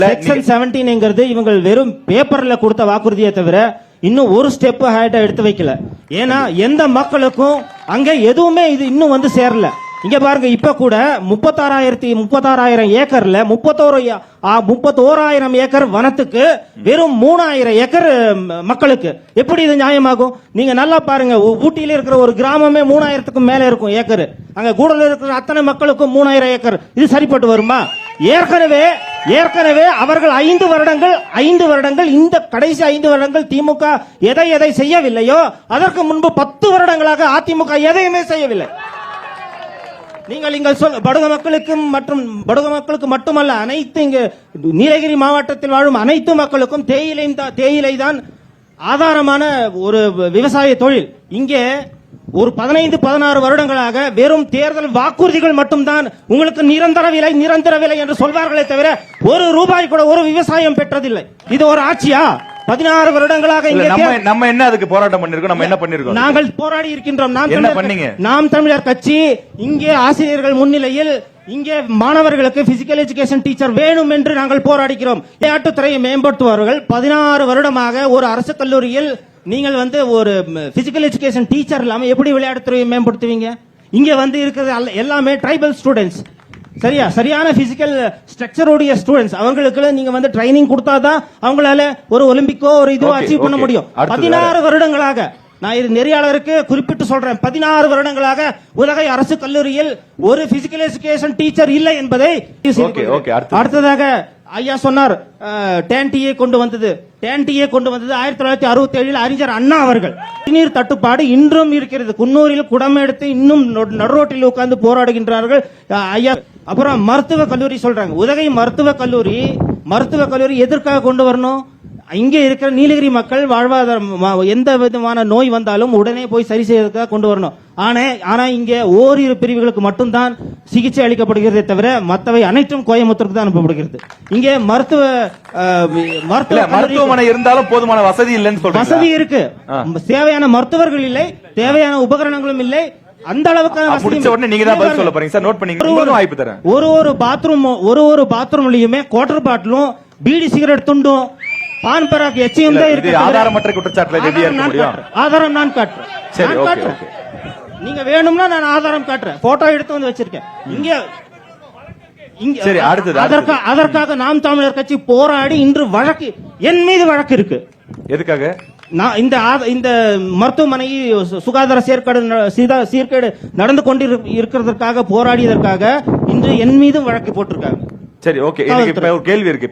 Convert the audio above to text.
Section 17 இவங்க வெறும் பேப்பர்ல கொடுத்த வாக்குறுதியை தவிர இன்னும் ஒரு ஸ்டெப் ஹைட்டா எடுத்து வைக்கல. ஏன்னா எந்த மக்களுக்கும் அங்க எதுவுமே இது இன்னும் வந்து சேரல. இங்க பாருங்க, இப்ப கூட 36,000 ஏக்கர்ல 31,000 ஏக்கர் வனத்துக்கு வெறும் 3,000 ஏக்கர் மக்களுக்கு எப்படி இது நியாயமாகும்? நீங்க நல்லா பாருங்க, ஊட்டியில இருக்கிற ஒரு கிராமமே 3,000க்கும் மேல இருக்கும் ஏக்கர். அங்க கூடல இருக்கிற அத்தனை மக்களுக்கும் 3,000 ஏக்கர். இது சரிப்பட்டு வருமா? ஏற்கனவே அவர்கள் 5 வருடங்கள் இந்த கடைசி 5 வருடங்கள் திமுக எதை செய்யவில்லையோ அதற்கு முன்பு 10 வருடங்களாக அதிமுக எதையுமே செய்யவில்லை. நீங்கள் சொல் படுக மக்களுக்கு மட்டுமல்ல, அனைத்து இங்க நீலகிரி மாவட்டத்தில் வாழும் அனைத்து மக்களுக்கும் தேயிலை தான் ஆதாரமான ஒரு விவசாய தொழில். இங்கே ஒரு 15-16 வருடங்களாக வெறும் தேர்தல் வாக்குறுதிகள் மட்டும்தான் உங்களுக்கு நிரந்தர விலை என்று சொல்வார்களே தவிர ஒரு ரூபாய் கூட ஒரு விவசாயம் பெற்றதில்லை. இது ஒரு ஆட்சியா? 16 வருடங்களாக நம்ம என்ன அதுக்கு போராட்டம் பண்ணிருக்கோம்? நம்ம என்ன பண்ணிருக்கோம்? நாங்கள் போராடி இருக்கின்றோம். நாம் தமிழர் கட்சி இங்கே ஆசிரியர்கள் முன்னிலையில் இங்கே மாணவர்களுக்கு பிசிக்கல் எஜுகேஷன் டீச்சர் வேணும் என்று நாங்கள் போராடிக்கிறோம். விளையாட்டுத்துறையை மேம்படுத்துவார்கள். 16 வருடமாக ஒரு அரசு கல்லூரியில் நீங்கள் வந்து ஒரு பிசிக்கல் எஜுகேஷன் டீச்சர் இல்லாம எப்படி விளையாட்டுத்துறையை மேம்படுத்துவீங்க? இங்க வந்து இருக்கிறது எல்லாமே ட்ரைபல் ஸ்டூடெண்ட்ஸ். சரியான பிசிக்கல் ஸ்ட்ரக்சரோடைய ஸ்டூடெண்ட்ஸ். அவங்களுக்கு நீங்க வந்து ட்ரைனிங் கொடுத்தாதான் அவங்களால ஒரு ஒலிம்பிக்கோ ஒரு இதுவோ அச்சீவ் பண்ண முடியும். 16 வருடங்களாக நான் இது நெறியாளருக்கு குறிப்பிட்டு சொல்றேன், 16 வருடங்களாக உதகை அரசு கல்லூரியில் ஒரு பிசிக்கல் எஜுகேஷன் டீச்சர் இல்லை என்பதை. அடுத்ததாக ஐயா சொன்னார், டேன்டியை கொண்டு வந்தது 1967 அறிஞர் அண்ணா அவர்கள். குடிநீர் தட்டுப்பாடு இன்றும் இருக்கிறது. குன்னூரில் குடம் எடுத்து இன்னும் நடுரோட்டில் உட்கார்ந்து போராடுகின்றார்கள் ஐயா. அப்புறம் மருத்துவ கல்லூரி சொல்றாங்க. உதகை மருத்துவ கல்லூரி எதற்காக கொண்டு வரணும்? இங்கே இருக்கிற நீலகிரி மக்கள் வாழ்வாதாரம் எந்த விதமான நோய் வந்தாலும் உடனே போய் சரி செய்வதற்காக கொண்டு வரணும். ஆனா இங்கே ஓரிரு பிரிவுகளுக்கு மட்டும்தான் சிகிச்சை அளிக்கப்படுகிறதே தவிர மற்றவை அனைத்தும் கோயம்புத்தூருக்கு தான் அனுப்பப்படுகிறது. இங்கே மருத்துவமனை இருந்தாலும் போதுமான வசதி இல்லைன்னு சொல்றாங்க. வசதி இருக்கு, தேவையான மருத்துவர்கள் இல்லை, தேவையான உபகரணங்களும் இல்லை. அந்த அளவுக்கு ஒரு பாத்ரூம்லயுமே குவார்டர் பாட்டிலும் பீடி சிகரெட் துண்டும் பான் பராக் எச்சையும் தான் இருக்கு. ஆதாரமற்ற குற்றச்சாட்டு ஆதாரம் நான் காட்டுறேன். நீங்க வேணும்னா நான் ஆதாரம் காட்டுறேன், போட்டோ எடுத்து வந்து வச்சிருக்கேன். அதற்காக நாம் தமிழர் கட்சி போராடி இன்று வழக்கு என் மீது வழக்கு இருக்கு. எதுக்காக? நான் இந்த மருத்துவமனை சுகாதார சீர்கேடு நடந்து கொண்டு இருக்கிறதற்காக போராடியதற்காக இன்று என் மீதும் வழக்கு போட்டிருக்காங்க. சரி, ஓகே. கேள்வி இருக்கு.